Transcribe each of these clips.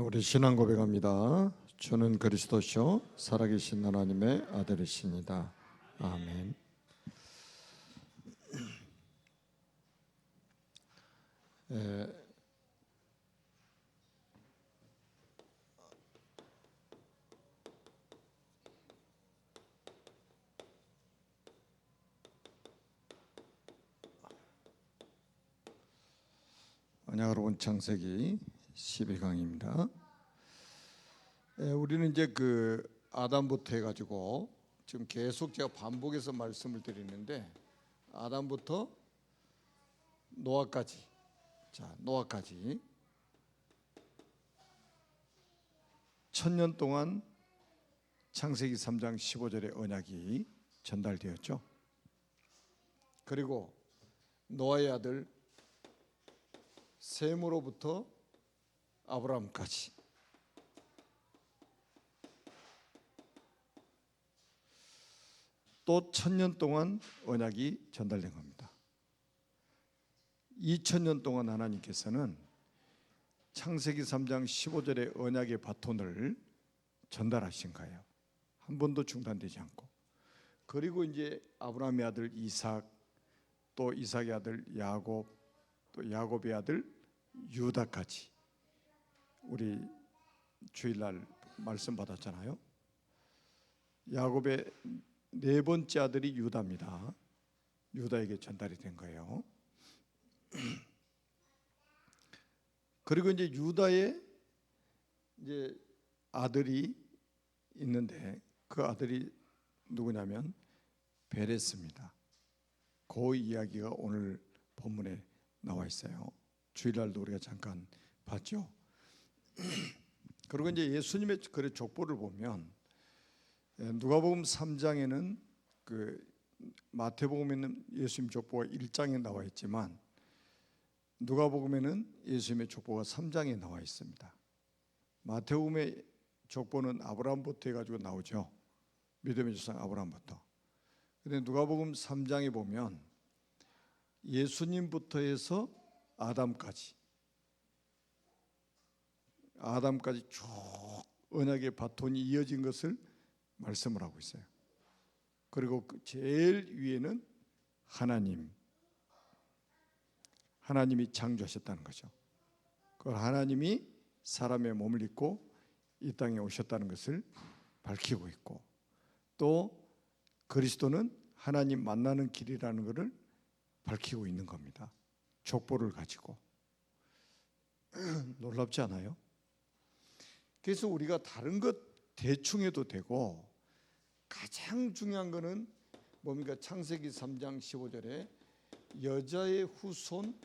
우리 신앙 고백합니다. 주는 그리스도시요 살아계신 하나님의 아들이십니다. 아멘. 언약으로 온 창세기 12강입니다. 우리는 이제 그 아담부터 해가지고 지금 계속 제가 반복해서 말씀을 드리는데 아담부터 노아까지, 자 노아까지 1000년 동안 창세기 3장 15절의 언약이 전달되었죠. 그리고 노아의 아들 셈으로부터 아브라함까지 또 1000년 동안 언약이 전달된 겁니다. 2000년 동안 하나님께서는 창세기 3장 15절의 언약의 바톤을 전달하신 거예요. 한 번도 중단되지 않고. 그리고 이제 아브라함의 아들 이삭, 또 이삭의 아들 야곱, 또 야곱의 아들 유다까지 우리 주일날 말씀 받았잖아요. 야곱의 네 번째 아들이 유다입니다. 유다에게 전달이 된 거예요. 그리고 이제 유다의 이제 아들이 있는데 그 아들이 누구냐면 베레스입니다. 그 이야기가 오늘 본문에 나와 있어요. 주일날도 우리가 잠깐 봤죠. 그리고 이제 예수님의 그 족보를 보면 누가복음 3장에는 그 마태복음에는 예수님 족보가 1장에 나와 있지만 누가복음에는 예수님의 족보가 3장에 나와 있습니다. 마태복음의 족보는 아브라함부터 해가지고 나오죠. 믿음의 조상 아브라함부터. 그런데 누가복음 3장에 보면 예수님부터 해서 아담까지 쭉 언약의 바톤이 이어진 것을 말씀을 하고 있어요. 그리고 제일 위에는 하나님이 창조하셨다는 거죠. 그 하나님이 사람의 몸을 입고 이 땅에 오셨다는 것을 밝히고 있고, 또 그리스도는 하나님 만나는 길이라는 것을 밝히고 있는 겁니다. 족보를 가지고. 놀랍지 않아요? 그래서 우리가 다른 것 대충 해도 되고 가장 중요한 거는 뭡니까? 창세기 3장 15절에 여자의 후손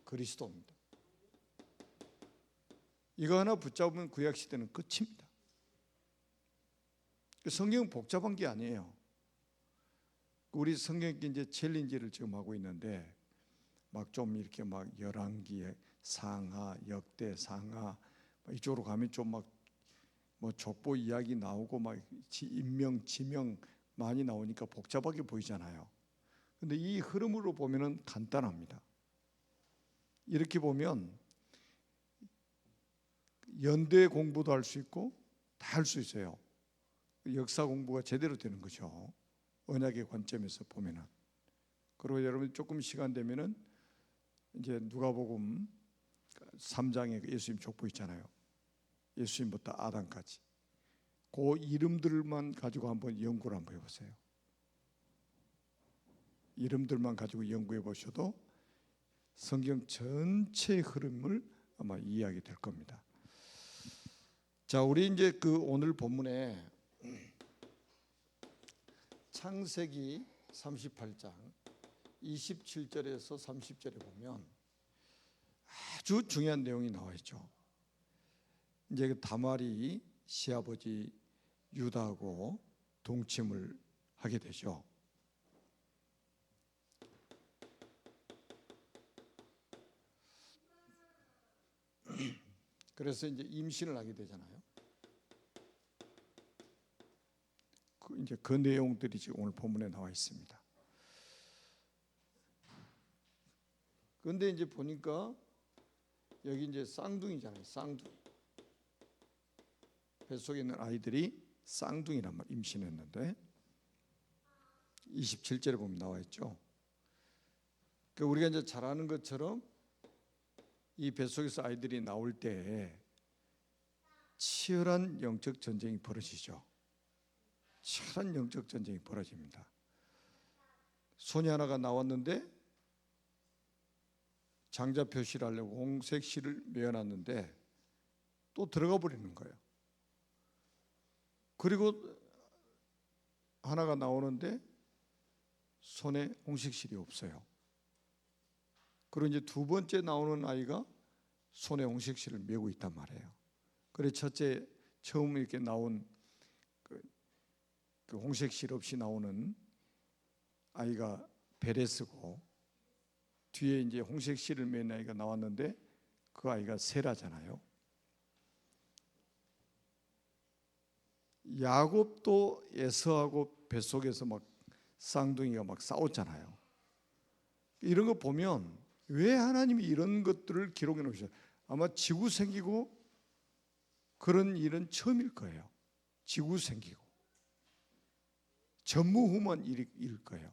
그리스도입니다. 이거 하나 붙잡으면 구약시대는 끝입니다. 성경은 복잡한 게 아니에요. 우리 성경 이제 챌린지를 지금 하고 있는데 막 좀 이렇게 막 열왕기에 상하, 역대 상하 이쪽으로 가면 좀 막 뭐 족보 이야기 나오고 막 인명, 지명 많이 나오니까 복잡하게 보이잖아요. 근데 이 흐름으로 보면은 간단합니다. 이렇게 보면 연대 공부도 할 수 있고 다 할 수 있어요. 역사 공부가 제대로 되는 거죠. 언약의 관점에서 보면은. 그리고 여러분 조금 시간 되면은 이제 누가복음 3장에 예수님 족보 있잖아요. 예수님부터 아담까지 그 이름들만 가지고 한번 연구를 한번 해보세요. 이름들만 가지고 연구해 보셔도 성경 전체의 흐름을 아마 이해하게 될 겁니다. 자, 우리 이제 그 오늘 본문에 창세기 38장 27절에서 30절에 보면 아주 중요한 내용이 나와 있죠. 이제 그 다말이 시아버지 유다하고 동침을 하게 되죠. 그래서 이제 임신을 하게 되잖아요. 이제 그 내용들이 지금 오늘 본문에 나와 있습니다. 그런데 이제 보니까 여기 이제 쌍둥이잖아요. 쌍둥이. 뱃속에 있는 아이들이 쌍둥이란 말, 임신했는데 27절에 보면 나와 있죠. 그러니까 우리가 이제 잘 아는 것처럼 이 뱃속에서 아이들이 나올 때 치열한 영적 전쟁이 벌어지죠. 치열한 영적 전쟁이 벌어집니다. 손이 하나가 나왔는데 장자 표시를 하려고 홍색 실을 메어놨는데 또 들어가 버리는 거예요. 그리고 하나가 나오는데 손에 홍색 실이 없어요. 그리고 이제 두 번째 나오는 아이가 손에 홍색 실을 메고 있단 말이에요. 그래서 첫째 처음 이렇게 나온 그 홍색 실 없이 나오는 아이가 베레스고, 뒤에 이제 홍색 실을 맨 아이가 나왔는데 그 아이가 세라잖아요. 야곱도 에서하고 뱃속에서 막 쌍둥이가 막 싸웠잖아요. 이런 거 보면 왜 하나님이 이런 것들을 기록해 놓으셨어요? 아마 지구 생기고 그런 일은 처음일 거예요. 지구 생기고 전무후무한 일일 거예요.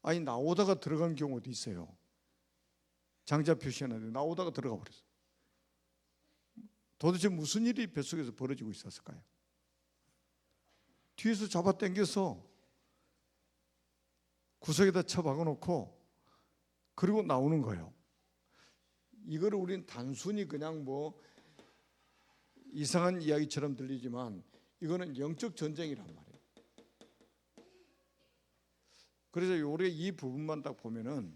아니 나오다가 들어간 경우도 있어요. 장자 표시하는데 나오다가 들어가 버렸어요. 도대체 무슨 일이 뱃속에서 벌어지고 있었을까요? 뒤에서 잡아당겨서 구석에다 쳐박아놓고 그리고 나오는 거예요. 이거를 우리는 단순히 그냥 뭐 이상한 이야기처럼 들리지만 이거는 영적 전쟁이란 말이에요. 그래서 우리가 이 부분만 딱 보면은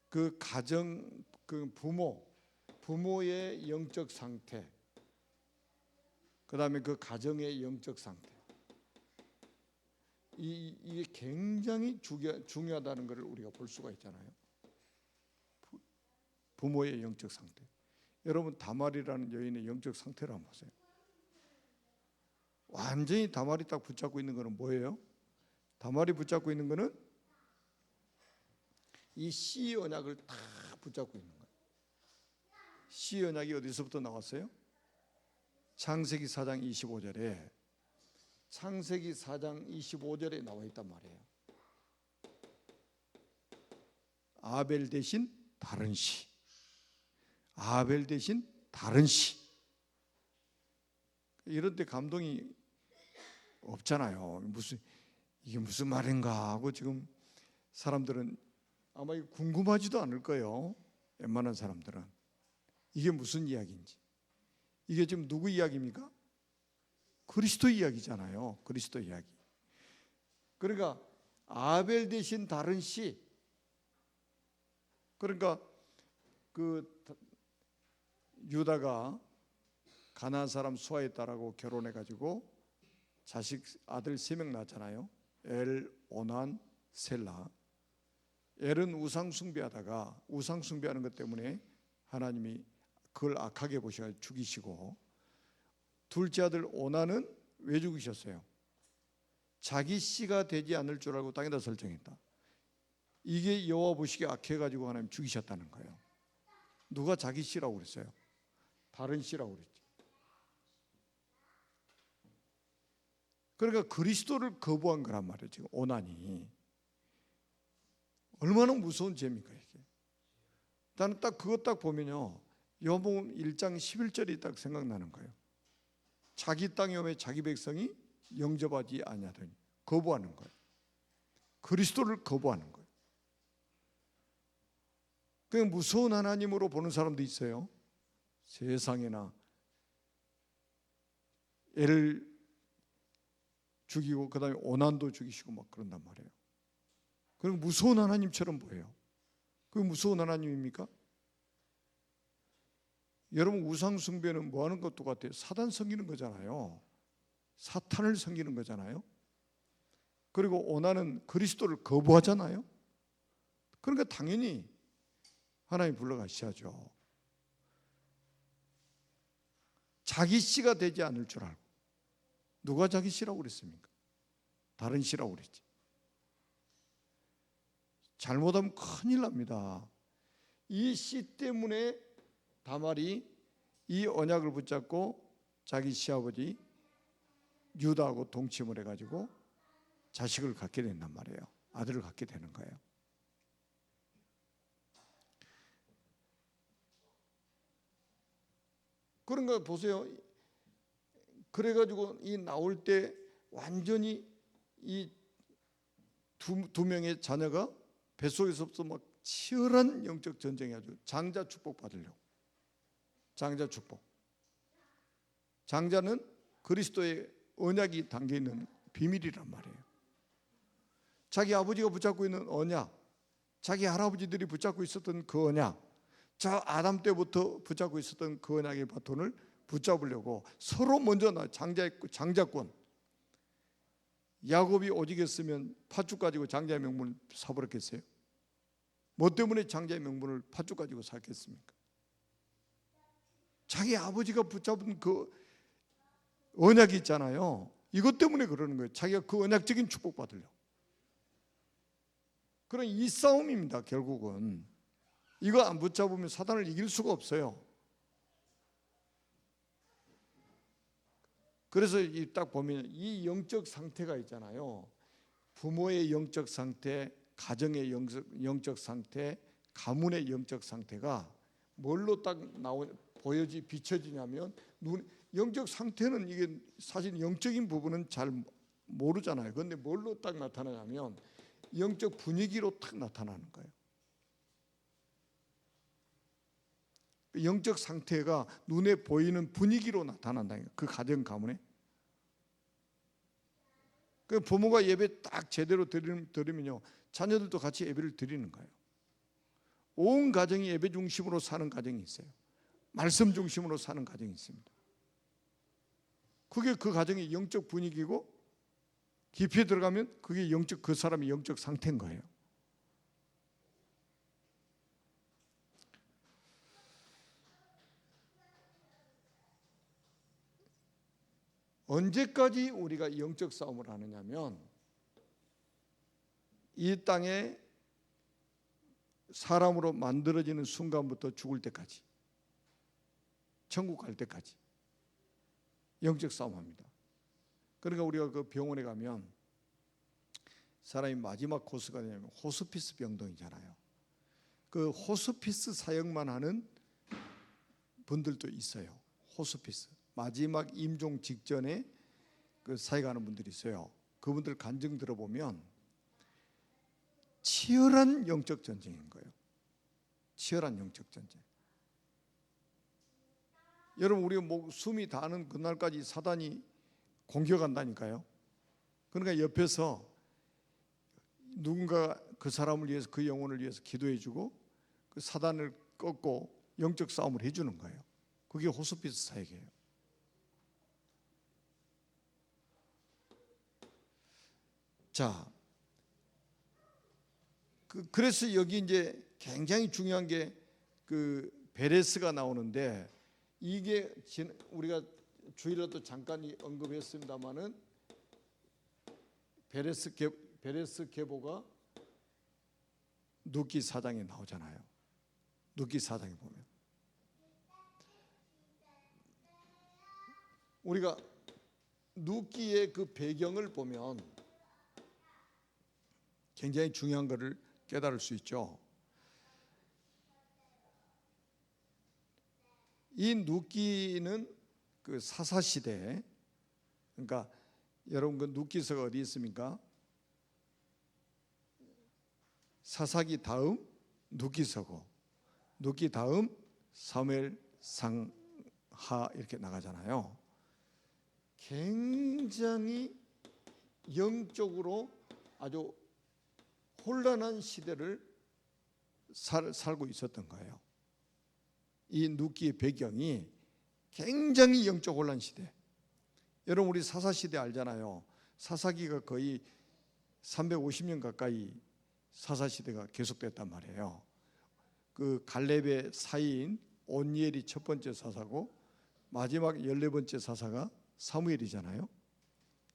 그 가정, 그 부모의 영적 상태, 그 다음에 그 가정의 영적 상태, 이게 굉장히 중요하다는 것을 우리가 볼 수가 있잖아요. 부모의 영적 상태. 여러분 다말이라는 여인의 영적 상태를 한번 보세요. 완전히 다말이 딱 붙잡고 있는 것은 뭐예요? 다말이 붙잡고 있는 것은 이 씨 언약을 다 붙잡고 있는 거예요. 씨 언약이 어디서부터 나왔어요? 창세기 4장 25절에 창세기 4장 25절에 나와 있단 말이에요. 아벨 대신 다른 씨, 아벨 대신 다른 씨. 이런 데 감동이 없잖아요. 이게 무슨 말인가 하고 지금 사람들은 아마 궁금하지도 않을 거예요. 웬만한 사람들은 이게 무슨 이야기인지. 이게 지금 누구 이야기입니까? 그리스도 이야기잖아요. 그리스도 이야기. 그러니까 아벨 대신 다른 씨. 그러니까 그 유다가 가나안 사람 수아의 딸하고 결혼해 가지고 자식 아들 3명 낳았잖아요. 엘, 오난, 셀라. 엘은 우상 숭배하다가 우상 숭배하는 것 때문에 하나님이 그걸 악하게 보셔서 죽이시고, 둘째 아들 오난은 왜 죽이셨어요? 자기 씨가 되지 않을 줄 알고 땅에다 설정했다. 이게 여호와 보시기에 악해가지고 하나님 죽이셨다는 거예요. 누가 자기 씨라고 그랬어요? 다른 씨라고 그랬죠. 그러니까 그리스도를 거부한 거란 말이에요. 지금 오난이 얼마나 무서운 죄입니까 이게. 나는 딱 그거 딱 보면요, 요한복음 1장 11절이 딱 생각나는 거예요. 자기 땅에 오매 자기 백성이 영접하지 아니하더니, 거부하는 거예요. 그리스도를 거부하는 거예요. 그냥 무서운 하나님으로 보는 사람도 있어요. 세상에나 애를 죽이고 그 다음에 오난도 죽이시고 막 그런단 말이에요. 그럼 무서운 하나님처럼 보여요. 그게 무서운 하나님입니까? 여러분 우상 숭배는 뭐 하는 것 똑같아요? 사단 섬기는 거잖아요. 사탄을 섬기는 거잖아요. 그리고 오난은 그리스도를 거부하잖아요. 그러니까 당연히 하나님 불러가셔야죠. 자기 씨가 되지 않을 줄 알고. 누가 자기 씨라고 그랬습니까? 다른 씨라고 그랬지. 잘못하면 큰일 납니다. 이 씨 때문에 다말이 이 언약을 붙잡고 자기 시아버지 유다하고 동침을 해가지고 자식을 갖게 된단 말이에요. 아들을 갖게 되는 거예요. 그런 거 보세요. 그래가지고 이 나올 때 완전히 이 두 명의 자녀가 뱃속에서부터 막 치열한 영적 전쟁이 아주 장자 축복 받으려고. 장자 축복. 장자는 그리스도의 언약이 담겨 있는 비밀이란 말이에요. 자기 아버지가 붙잡고 있는 언약, 자기 할아버지들이 붙잡고 있었던 그 언약, 저 아담 때부터 붙잡고 있었던 그 언약의 바톤을 붙잡으려고 서로 먼저 장자권. 야곱이 오직했으면 팥죽 가지고 장자의 명분을 사버렸겠어요? 뭐 때문에 장자의 명분을 팥죽 가지고 샀겠습니까? 자기 아버지가 붙잡은 그 언약이 있잖아요. 이것 때문에 그러는 거예요. 자기가 그 언약적인 축복 받으려고. 그런 이 싸움입니다. 결국은 이거 안 붙잡으면 사단을 이길 수가 없어요. 그래서 딱 보면 이 영적 상태가 있잖아요. 부모의 영적 상태, 가정의 영적 상태, 가문의 영적 상태가 뭘로 딱 비춰지냐면 영적 상태는 이게 사실 영적인 부분은 잘 모르잖아요. 그런데 뭘로 딱 나타나냐면 영적 분위기로 딱 나타나는 거예요. 영적 상태가 눈에 보이는 분위기로 나타난다니까. 그 가정 가문에. 그 부모가 예배 딱 제대로 드리면요, 자녀들도 같이 예배를 드리는 거예요. 온 가정이 예배 중심으로 사는 가정이 있어요. 말씀 중심으로 사는 가정이 있습니다. 그게 그 가정의 영적 분위기고, 깊이 들어가면 그게 그 사람의 영적 상태인 거예요. 언제까지 우리가 영적 싸움을 하느냐면 이 땅에 사람으로 만들어지는 순간부터 죽을 때까지, 천국 갈 때까지 영적 싸움합니다. 그러니까 우리가 그 병원에 가면 사람이 마지막 코스가 되냐면 호스피스 병동이잖아요. 그 호스피스 사역만 하는 분들도 있어요. 호스피스 마지막 임종 직전에 그 사역하는 분들이 있어요. 그분들 간증 들어보면 치열한 영적 전쟁인 거예요. 치열한 영적 전쟁. 여러분, 우리가 숨이 닿는 그날까지 사단이 공격한다니까요. 그러니까 옆에서 누군가 그 사람을 위해서, 그 영혼을 위해서 기도해주고 그 사단을 꺾고 영적 싸움을 해주는 거예요. 그게 호스피스 사역이에요. 자, 그래서 여기 이제 굉장히 중요한 게 그 베레스가 나오는데, 이게 우리가 주일에도 잠깐 언급했습니다마는 베레스 계보가 눕기 4장에 나오잖아요. 눕기 4장에 보면 우리가 눕기의 그 배경을 보면 굉장히 중요한 것을 깨달을 수 있죠. 이 눕기는 그 사사시대, 그러니까 여러분 그 눕기서가 어디 있습니까? 사사기 다음 눕기서고, 눕기 다음 사무엘 상하 이렇게 나가잖아요. 굉장히 영적으로 아주 혼란한 시대를 살고 있었던 거예요. 이 눕기의 배경이 굉장히 영적 혼란 시대. 여러분, 우리 사사시대 알잖아요. 사사기가 거의 350년 가까이 사사시대가 계속됐단 말이에요. 그 갈렙의 사이인 온니엘이 첫 번째 사사고 마지막 14번째 사사가 사무엘이잖아요.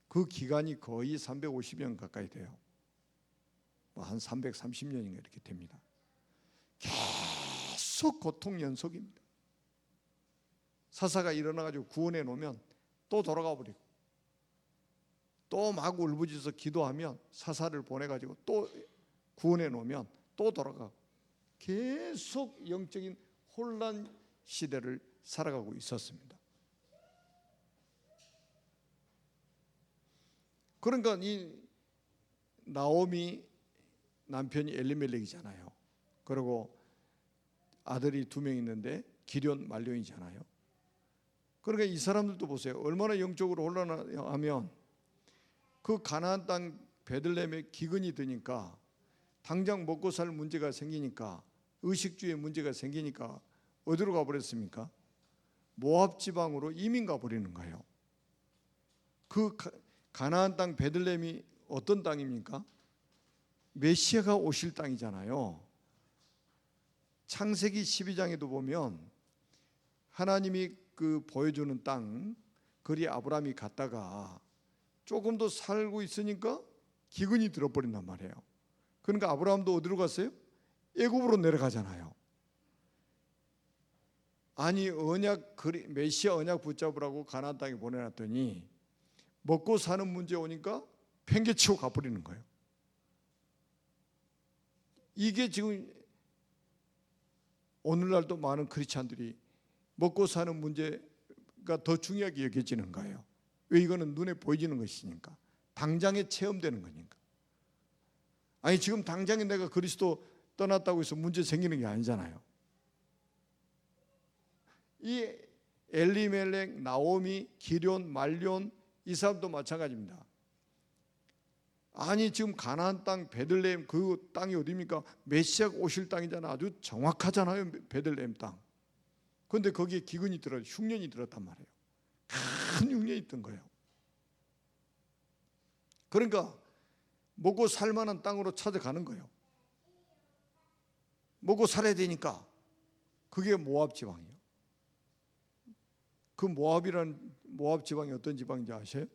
그 기간이 거의 350년 가까이 돼요. 한 330년인가 이렇게 됩니다. 계속 고통 연속입니다. 사사가 일어나가지고 구원해 놓으면 또 돌아가 버리고, 또 막 울부짖어서 기도하면 사사를 보내가지고 또 구원해 놓으면 또 돌아가고, 계속 영적인 혼란 시대를 살아가고 있었습니다. 그러니까 이 나오미 남편이 엘리멜렉이잖아요. 그리고 아들이 2명 있는데 기럨 말론이잖아요. 그러니까 이 사람들도 보세요. 얼마나 영적으로 혼란하면 그 가나안 땅 베들레헴에 기근이 드니까, 당장 먹고 살 문제가 생기니까, 의식주의 문제가 생기니까 어디로 가버렸습니까? 모압 지방으로 이민 가버리는 거예요. 그 가나안 땅 베들레헴이 어떤 땅입니까? 메시아가 오실 땅이잖아요. 창세기 12장에도 보면 하나님이 그 보여주는 땅, 그리 아브라함이 갔다가 조금 더 살고 있으니까 기근이 들어버린단 말이에요. 그러니까 아브라함도 어디로 갔어요? 애굽으로 내려가잖아요. 아니 메시아 언약 붙잡으라고 가나안 땅에 보내놨더니 먹고 사는 문제 오니까 팽개치고 가버리는 거예요. 이게 지금 오늘날도 많은 크리스찬들이 먹고 사는 문제가 더 중요하게 여겨지는 거예요. 왜? 이거는 눈에 보이지는 것이니까, 당장에 체험되는 거니까. 아니 지금 당장에 내가 그리스도 떠났다고 해서 문제 생기는 게 아니잖아요. 이 엘리멜렉, 나오미, 기럨, 말론, 이 사람도 마찬가지입니다. 아니 지금 가나안 땅 베들레헴, 그 땅이 어디입니까? 메시아가 오실 땅이잖아. 아주 정확하잖아요, 베들레헴 땅. 그런데 거기에 기근이 들어, 흉년이 들었단 말이에요. 큰 흉년이 있던 거예요. 그러니까 먹고 살만한 땅으로 찾아가는 거예요. 먹고 살아야 되니까. 그게 모압 지방이에요. 그 모압 지방이 어떤 지방인지 아세요?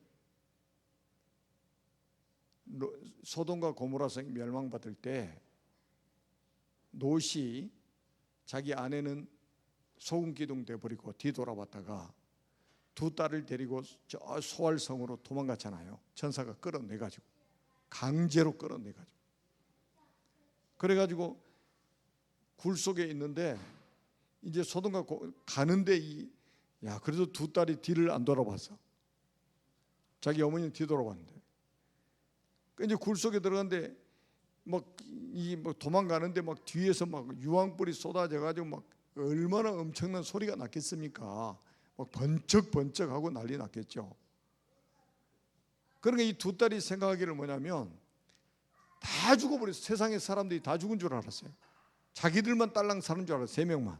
소돔과 고모라 성이 멸망받을 때 롯이 자기 아내는 소금 기둥 돼버리고 뒤돌아봤다가 2 딸을 데리고 저 소알성으로 도망갔잖아요. 천사가 끌어내가지고, 강제로 끌어내가지고. 그래가지고 굴 속에 있는데 이제 소돔과 가는데 그래도 2 딸이 뒤를 안 돌아봤어. 자기 어머니는 뒤돌아봤는데, 이제 굴 속에 들어갔는데 막 도망가는데 막 뒤에서 막 유황불이 쏟아져가지고 막 얼마나 엄청난 소리가 났겠습니까? 막 번쩍번쩍하고 난리 났겠죠. 그러니까 이 2 딸이 생각하기를 뭐냐면 다 죽어버렸어요. 세상의 사람들이 다 죽은 줄 알았어요. 자기들만 딸랑 사는 줄 알았어요. 3명만.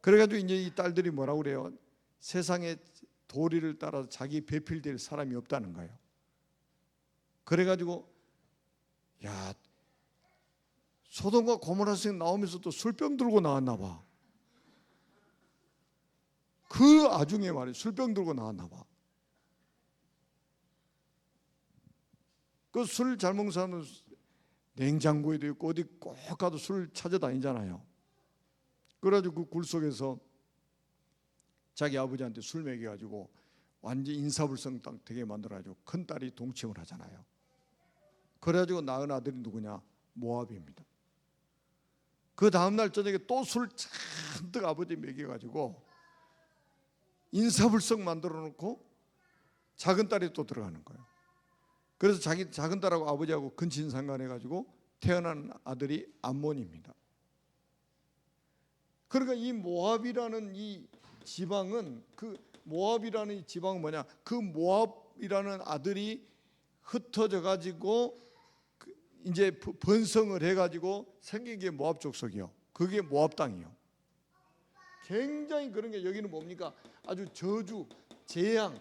그래가지고 이제 이 딸들이 뭐라고 그래요? 세상의 도리를 따라서 자기 배필될 사람이 없다는 거예요. 그래가지고 소돔과 고모라 성 나오면서 또 술병 들고 나왔나 봐. 그 아중에 말이에요. 술병 들고 나왔나 봐. 그 술 잘 먹는 사람은 냉장고에도 있고 어디 꼭 가도 술 찾아다니잖아요. 그래가지고 그 굴 속에서 자기 아버지한테 술 먹여가지고 완전 인사불성 되게 만들어가지고 큰 딸이 동침을 하잖아요. 그래가지고 낳은 아들이 누구냐? 모압입니다. 그 다음날 저녁에 또 술 잔뜩 아버지 먹여가지고 인사불성 만들어 놓고 작은 딸이 또 들어가는 거예요. 그래서 자기 작은 딸하고 아버지하고 근친상간해가지고 태어난 아들이 암몬입니다. 그러니까 이 모압이라는 이 지방은, 그 모압이라는 이 지방은 뭐냐? 그 모압이라는 아들이 흩어져 가지고 이제 번성을 해가지고 생긴 게 모압 족속이요. 그게 모압 땅이요. 굉장히 그런 게, 여기는 뭡니까? 아주 저주, 재앙,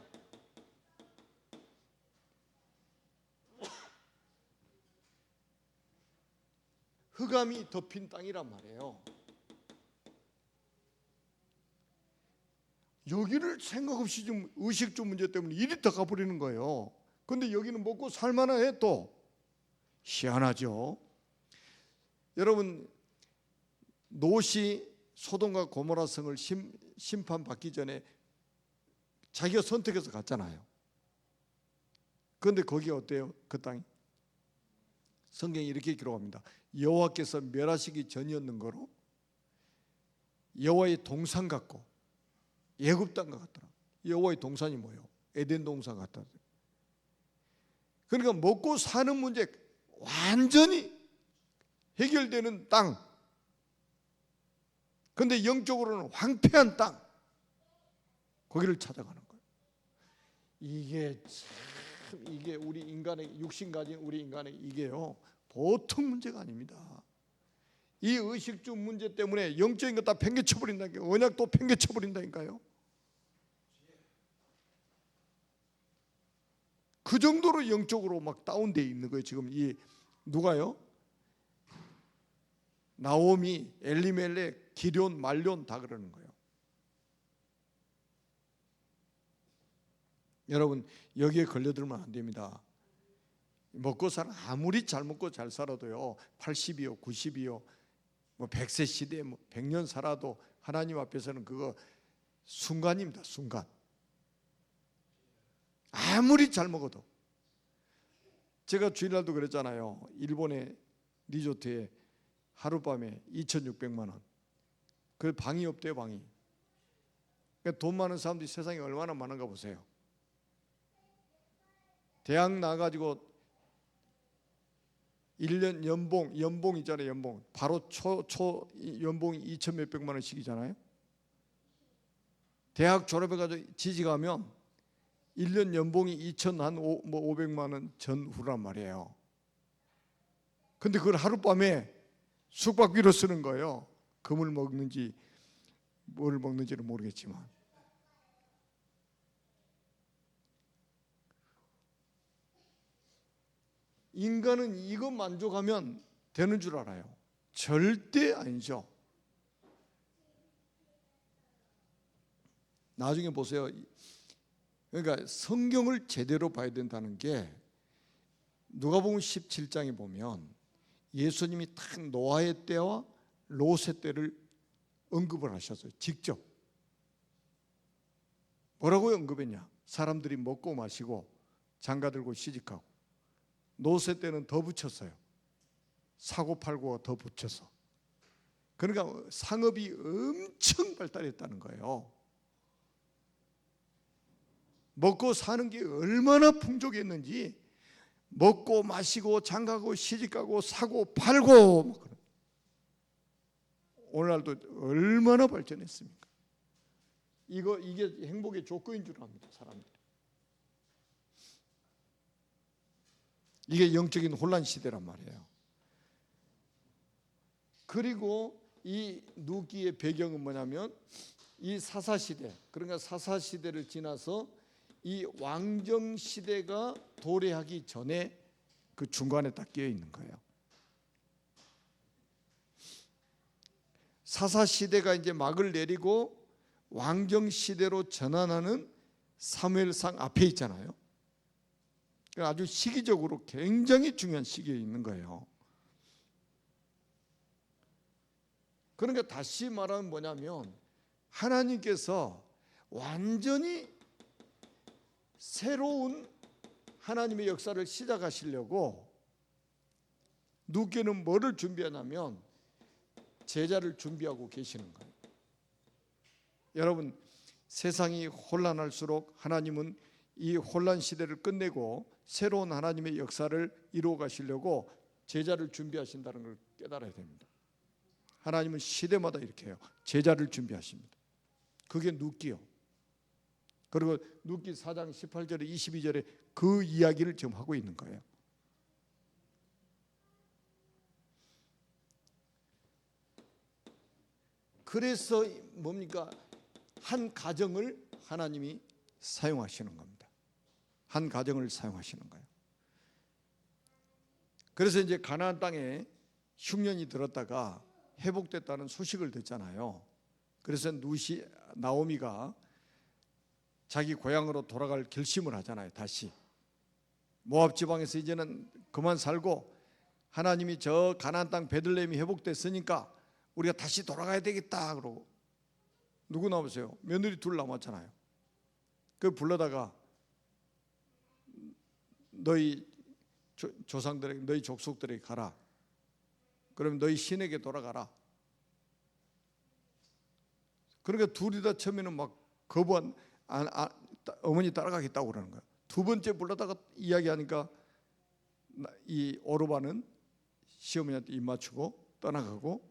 흑암이 덮인 땅이란 말이에요. 여기를 생각 없이 좀 의식주 문제 때문에 이리 더 가버리는 거예요. 근데 여기는 먹고 살만해. 또 희한하죠. 여러분, 롯이 소돔과 고모라 성을 심판 받기 전에 자기가 선택해서 갔잖아요. 그런데 거기 어때요? 그 땅이? 성경이 이렇게 기록합니다. 여호와께서 멸하시기 전이었는 거로 여호와의 동산 같고 애굽 땅과 같더라. 여호와의 동산이 뭐예요? 에덴 동산 같다. 그러니까 먹고 사는 문제 완전히 해결되는 땅. 그런데 영적으로는 황폐한 땅. 거기를 찾아가는 거예요. 이게 우리 인간의 육신 가진 우리 인간의 이게요 보통 문제가 아닙니다. 이 의식주 문제 때문에 영적인 거 다 팽개쳐버린다니까요. 언약도 팽개쳐버린다니까요. 그 정도로 영적으로 막 다운되어 있는 거예요. 지금 이 누가요? 나오미, 엘리멜렉, 기럨, 말론 다 그러는 거예요. 여러분 여기에 걸려들면 안 됩니다. 먹고 살아 아무리 잘 먹고 잘 살아도요 80이요 90이요 뭐 100세 시대에 뭐 100년 살아도 하나님 앞에서는 그거 순간입니다. 순간. 아무리 잘 먹어도. 제가 주일날도 그랬잖아요. 일본의 리조트에 하룻밤에 2,600만 원. 그 방이 없대요. 방이. 그러니까 돈 많은 사람들이 세상에 얼마나 많은가 보세요. 대학 나가지고 1년 연봉 있잖아요. 연봉 바로 초 연봉이 2천 몇백만 원씩이잖아요. 대학 졸업해가지고 지직하면 1년 연봉이 2,500만 원 전후란 말이에요. 근데 그걸 하룻밤에 숙박비로 쓰는 거예요. 금을 먹는지 뭘 먹는지는 모르겠지만. 인간은 이거 만족하면 되는 줄 알아요. 절대 아니죠. 나중에 보세요. 그러니까 성경을 제대로 봐야 된다는 게 누가복음 17장에 보면 예수님이 딱 노아의 때와 롯의 때를 언급을 하셨어요. 직접. 뭐라고 언급했냐? 사람들이 먹고 마시고 장가들고 시집가고. 롯의 때는 더 붙였어요. 사고 팔고가 더 붙여서. 그러니까 상업이 엄청 발달했다는 거예요. 먹고 사는 게 얼마나 풍족했는지 먹고 마시고 장가고 시집가고 사고 팔고 오늘날도 얼마나 발전했습니까? 이게 행복의 조건인 줄 압니다. 사람들이. 이게 영적인 혼란 시대란 말이에요. 그리고 이 누기의 배경은 뭐냐면 이 사사시대, 그러니까 사사시대를 지나서 이 왕정시대가 도래하기 전에 그 중간에 딱 끼어 있는 거예요. 사사시대가 이제 막을 내리고 왕정시대로 전환하는 사무엘상 앞에 있잖아요. 아주 시기적으로 굉장히 중요한 시기에 있는 거예요. 그러니까 다시 말하면 뭐냐면 하나님께서 완전히 새로운 하나님의 역사를 시작하시려고 누게는 뭐를 준비하냐면 제자를 준비하고 계시는 거예요. 여러분 세상이 혼란할수록 하나님은 이 혼란 시대를 끝내고 새로운 하나님의 역사를 이루어 가시려고 제자를 준비하신다는 걸 깨달아야 됩니다. 하나님은 시대마다 이렇게 해요. 제자를 준비하십니다. 그게 누기요. 그리고 누기 4장 18절에 22절에 그 이야기를 지금 하고 있는 거예요. 그래서 뭡니까? 한 가정을 하나님이 사용하시는 겁니다. 한 가정을 사용하시는 거예요. 그래서 이제 가나안 땅에 흉년이 들었다가 회복됐다는 소식을 듣잖아요. 그래서 나오미가 자기 고향으로 돌아갈 결심을 하잖아요. 다시 모압 지방에서 이제는 그만 살고 하나님이 저 가나안 땅 베들레헴이 회복됐으니까 우리가 다시 돌아가야 되겠다 그러고 누구 남았어요? 며느리 둘 남았잖아요. 그 불러다가 너희 조상들에게, 너희 족속들에게 가라. 그러면 너희 신에게 돌아가라. 그러니까 둘이 다 처음에는 막 거부한, 어머니 따라가겠다고 그러는 거야. 두 번째 불러다가 이야기하니까 이 오르반은 시어머니한테 입 맞추고 떠나가고,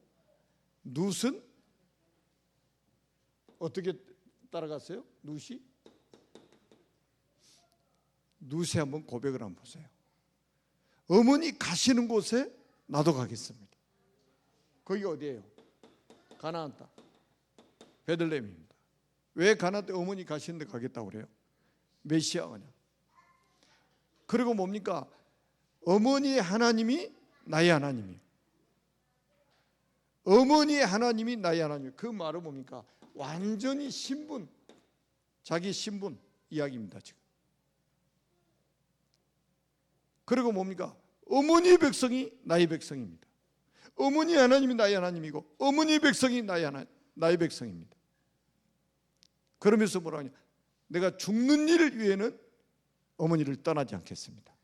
룻은 어떻게 따라갔어요? 룻이 한번 고백을 한번 보세요. 어머니 가시는 곳에 나도 가겠습니다. 거기 어디예요? 가나안 땅, 베들레헴입니다. 왜 가나안 땅 어머니 가시는 데 가겠다고 그래요? 메시아가. 그리고 뭡니까? 어머니의 하나님이 나의 하나님이에요. 어머니의 하나님이 나의 하나님이에요. 그 말은 뭡니까? 완전히 신분, 자기 신분 이야기입니다 지금. 그리고 뭡니까? 어머니의 백성이 나의 백성입니다. 어머니의 하나님이 나의 하나님이고 어머니의 백성이 나의 백성입니다. 그러면서 뭐라 하냐? 내가 죽는 일을 위해는 어머니를 떠나지 않겠습니다.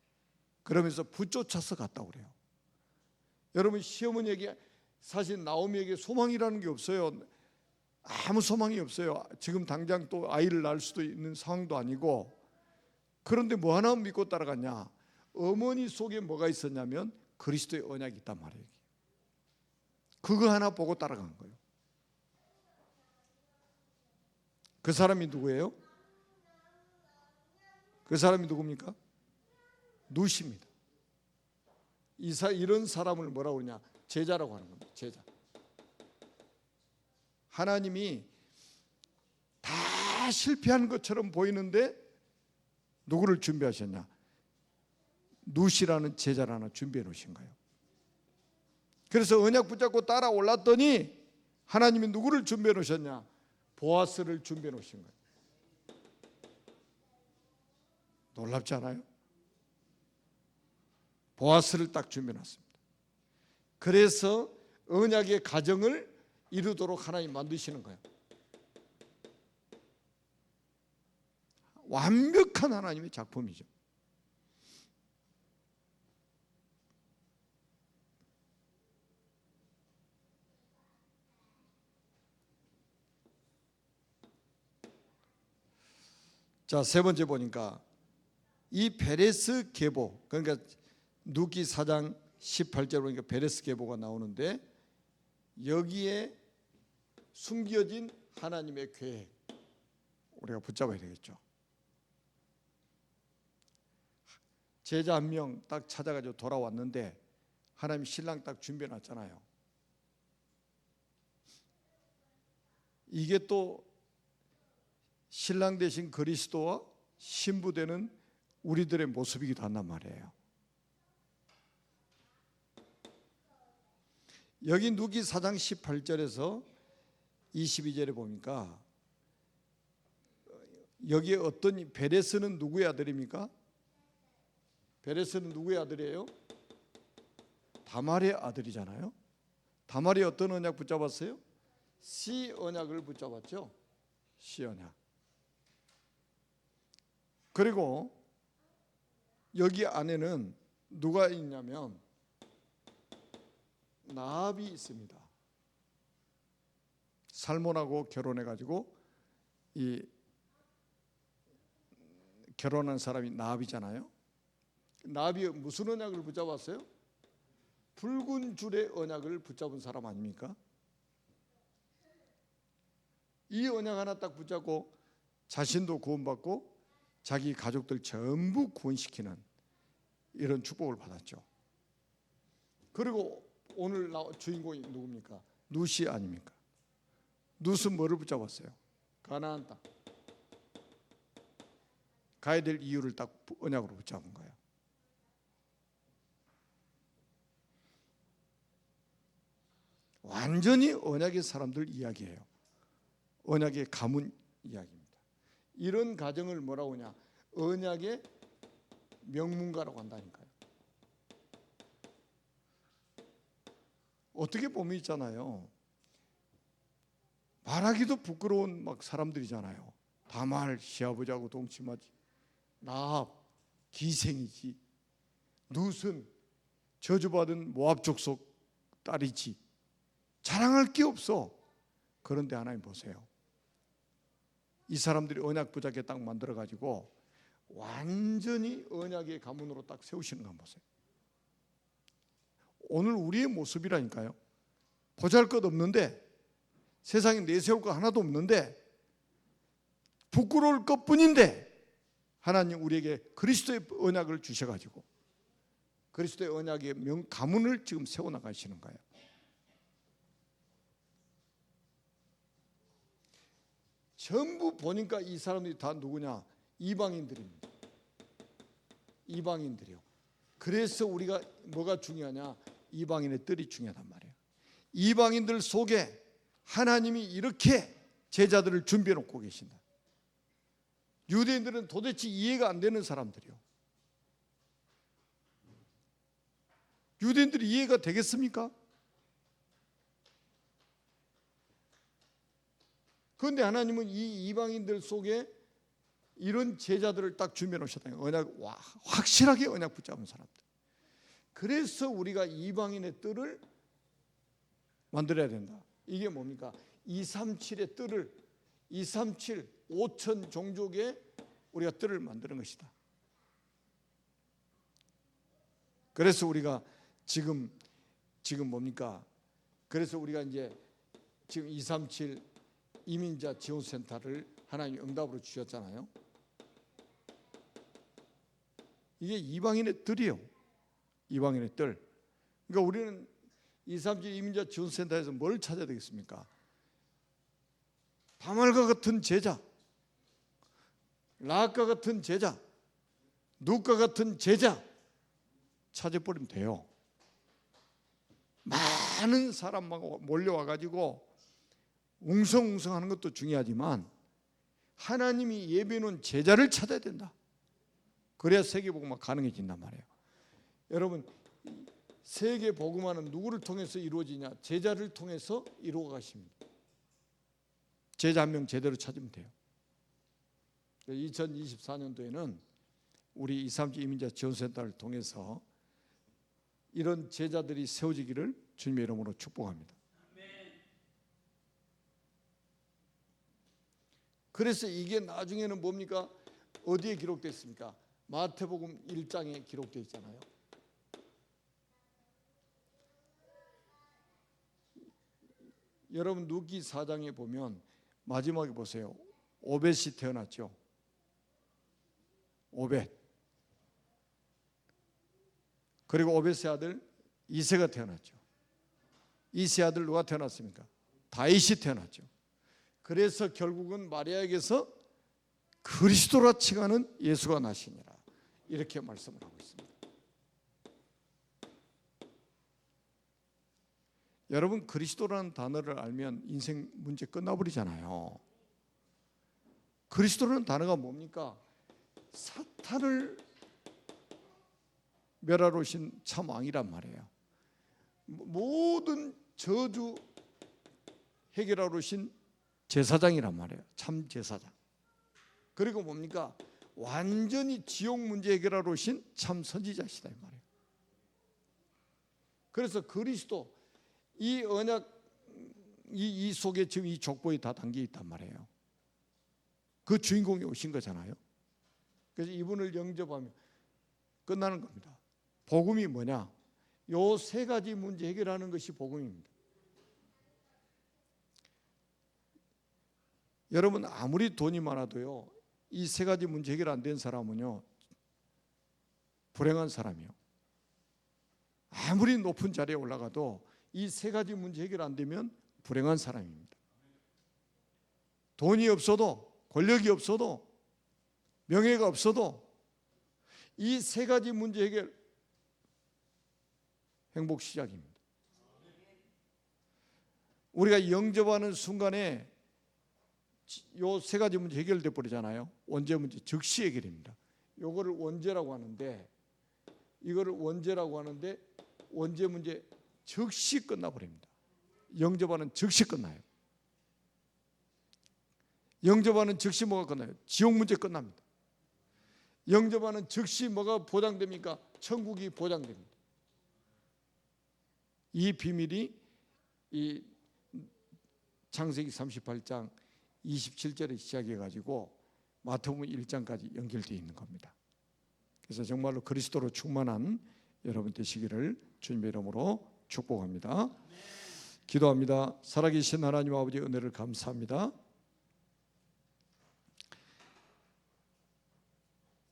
그러면서 붙쫓아서 갔다고 그래요. 여러분, 시어머니에게, 사실 나오미에게 소망이라는 게 없어요. 아무 소망이 없어요. 지금 당장 또 아이를 낳을 수도 있는 상황도 아니고. 그런데 뭐 하나 믿고 따라갔냐? 어머니 속에 뭐가 있었냐면 그리스도의 언약이 있단 말이에요. 그거 하나 보고 따라간 거예요. 그 사람이 누구예요? 그 사람이 누굽니까? 룻입니다. 이런 사람을 뭐라고 그러냐? 제자라고 하는 겁니다. 제자. 하나님이 다 실패한 것처럼 보이는데 누구를 준비하셨냐? 룻이라는 제자를 하나 준비해 놓으신 거예요. 그래서 언약 붙잡고 따라 올랐더니 하나님이 누구를 준비해 놓으셨냐? 보아스를 준비해 놓으신 거예요. 놀랍지 않아요? 보아스를 딱 준비해 놨습니다. 그래서 언약의 가정을 이루도록 하나님 만드시는 거예요. 완벽한 하나님의 작품이죠. 자, 세 번째 보니까 이 베레스 계보, 그러니까 누기 4장 18절 보니까 베레스 계보가 나오는데, 여기에 숨겨진 하나님의 계획 우리가 붙잡아야 되겠죠. 제자 한 명 딱 찾아가지고 돌아왔는데 하나님 신랑 딱 준비해 놨잖아요. 이게 또 신랑 대신 그리스도와 신부되는 우리들의 모습이기도 한단 말이에요. 여기 누기 4장 18절에서 22절에 보니까 여기에 어떤, 베레스는 누구의 아들입니까? 베레스는 누구의 아들이에요? 다말의 아들이잖아요. 다말이 어떤 언약 붙잡았어요? 시 언약을 붙잡았죠. 시 언약. 그리고 여기 안에는 누가 있냐면 나합이 있습니다. 살몬하고 결혼해가지고 이 결혼한 사람이 나합이잖아요. 나합이 무슨 언약을 붙잡았어요? 붉은 줄의 언약을 붙잡은 사람 아닙니까? 이 언약 하나 딱 붙잡고 자신도 구원받고 자기 가족들 전부 구원시키는 이런 축복을 받았죠. 그리고 오늘 주인공이 누굽니까? 룻이 아닙니까? 룻은 뭐를 붙잡았어요? 가나안 땅. 가야 될 이유를 딱 언약으로 붙잡은 거예요. 완전히 언약의 사람들 이야기예요. 언약의 가문 이야기입니다. 이런 가정을 뭐라고 하냐? 언약의 명문가라고 한다니까요. 어떻게 보면 있잖아요. 말하기도 부끄러운 막 사람들이잖아요. 다말 시아버지하고 동침하지, 라합 기생이지, 룻은 저주받은 모압 족속 딸이지, 자랑할 게 없어. 그런데 하나님 보세요. 이 사람들이 언약 부자게 딱 만들어 가지고 완전히 언약의 가문으로 딱 세우시는 거 한번 보세요. 오늘 우리의 모습이라니까요. 보잘것 없는데, 세상에 내세울 거 하나도 없는데, 부끄러울 것뿐인데 하나님 우리에게 그리스도의 언약을 주셔가지고 그리스도의 언약의 가문을 지금 세워나가시는 거예요. 전부 보니까 이 사람들이 다 누구냐? 이방인들입니다. 이방인들이요. 그래서 우리가 뭐가 중요하냐? 이방인의 뜰이 중요하단 말이에요. 이방인들 속에 하나님이 이렇게 제자들을 준비해 놓고 계신다. 유대인들은 도대체 이해가 안 되는 사람들이요. 유대인들이 이해가 되겠습니까? 그런데 하나님은 이 이방인들 속에 이런 제자들을 딱 준비해 놓으셨다. 확실하게 언약 붙잡은 사람들. 그래서 우리가 이방인의 뜰을 만들어야 된다. 이게 뭡니까? 237의 뜰을 237 5천 종족의 우리가 뜰을 만드는 것이다. 그래서 우리가 지금 뭡니까? 그래서 우리가 이제 지금 237 이민자 지원센터를 하나님이 응답으로 주셨잖아요. 이게 이방인의 뜰이에요. 이방인의 뜰. 그러니까 우리는 237 이민자 지원센터에서 뭘 찾아야 되겠습니까? 다말과 같은 제자, 라합과 같은 제자, 룻과 같은 제자 찾아버리면 돼요. 많은 사람하고 몰려와가지고 웅성웅성하는 것도 중요하지만 하나님이 예비해놓은 제자를 찾아야 된다. 그래야 세계복음화 가능해진단 말이에요. 여러분, 세계복음화는 누구를 통해서 이루어지냐? 제자를 통해서 이루어가십니다. 제자 한 명 제대로 찾으면 돼요. 2024년도에는 우리 237 이민자 지원센터를 통해서 이런 제자들이 세워지기를 주님의 이름으로 축복합니다. 그래서 이게 나중에는 뭡니까? 어디에 기록되어 있습니까? 마태복음 1장에 기록되어 있잖아요. 여러분 누기 4장에 보면 마지막에 보세요. 오벳이 태어났죠. 오벳. 그리고 오벳의 아들 이새가 태어났죠. 이새 아들 누가 태어났습니까? 다윗이 태어났죠. 그래서 결국은 마리아에게서 그리스도라 칭하는 예수가 나시니라, 이렇게 말씀을 하고 있습니다. 여러분, 그리스도라는 단어를 알면 인생 문제 끝나버리잖아요. 그리스도라는 단어가 뭡니까? 사탄을 멸하러 오신 참 왕이란 말이에요. 모든 저주 해결하러 오신 제사장이란 말이에요. 참 제사장. 그리고 뭡니까? 완전히 지옥 문제 해결하러 오신 참 선지자시다 이 말이에요. 그래서 그리스도 이 언약 이 속에 지금 이 족보에 다 담겨 있단 말이에요. 그 주인공이 오신 거잖아요. 그래서 이분을 영접하면 끝나는 겁니다. 복음이 뭐냐? 요 세 가지 문제 해결하는 것이 복음입니다. 여러분, 아무리 돈이 많아도요, 이 세 가지 문제 해결 안 된 사람은요, 불행한 사람이요. 아무리 높은 자리에 올라가도 이 세 가지 문제 해결 안 되면 불행한 사람입니다. 돈이 없어도, 권력이 없어도, 명예가 없어도 이 세 가지 문제 해결, 행복 시작입니다. 우리가 영접하는 순간에 요 세 가지 문제 해결돼 버리잖아요. 원죄 문제 즉시 해결입니다. 요거를 원죄라고 하는데, 이거를 원죄라고 하는데 원죄 문제 즉시 끝나버립니다. 영접하는 즉시 끝나요. 영접하는 즉시 뭐가 끝나요? 지옥 문제 끝납니다. 영접하는 즉시 뭐가 보장됩니까? 천국이 보장됩니다. 이 비밀이 이 창세기 38장 27절에 시작해가지고 마태복음 1장까지 연결되어 있는 겁니다. 그래서 정말로 그리스도로 충만한 여러분 되시기를 주님의 이름으로 축복합니다. 기도합니다. 살아계신 하나님 아버지 은혜를 감사합니다.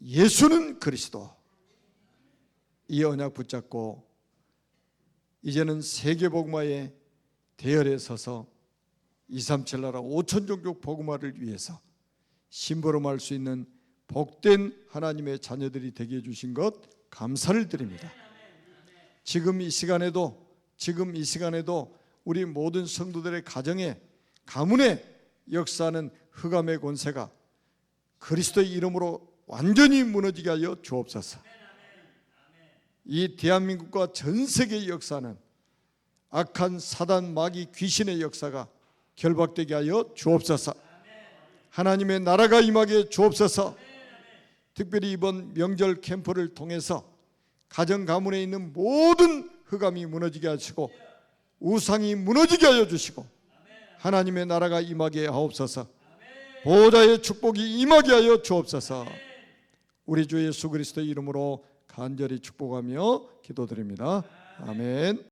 예수는 그리스도, 이 언약 붙잡고 이제는 세계복음화의 대열에 서서 237 나라 5천 종족 복음화를 위해서 심부름할 수 있는 복된 하나님의 자녀들이 되게 해주신 것 감사를 드립니다. 지금 이 시간에도 우리 모든 성도들의 가정에, 가문에 역사하는 흑암의 권세가 그리스도의 이름으로 완전히 무너지게 하여 주옵소서. 이 대한민국과 전 세계의 역사는 악한 사단, 마귀, 귀신의 역사가 결박되게 하여 주옵소서. 하나님의 나라가 임하게 주옵소서. 특별히 이번 명절 캠프를 통해서 가정 가문에 있는 모든 흑암이 무너지게 하시고 우상이 무너지게 하여 주시고 하나님의 나라가 임하게 하옵소서. 보호자의 축복이 임하게 하여 주옵소서. 우리 주 예수 그리스도의 이름으로 간절히 축복하며 기도드립니다. 아멘.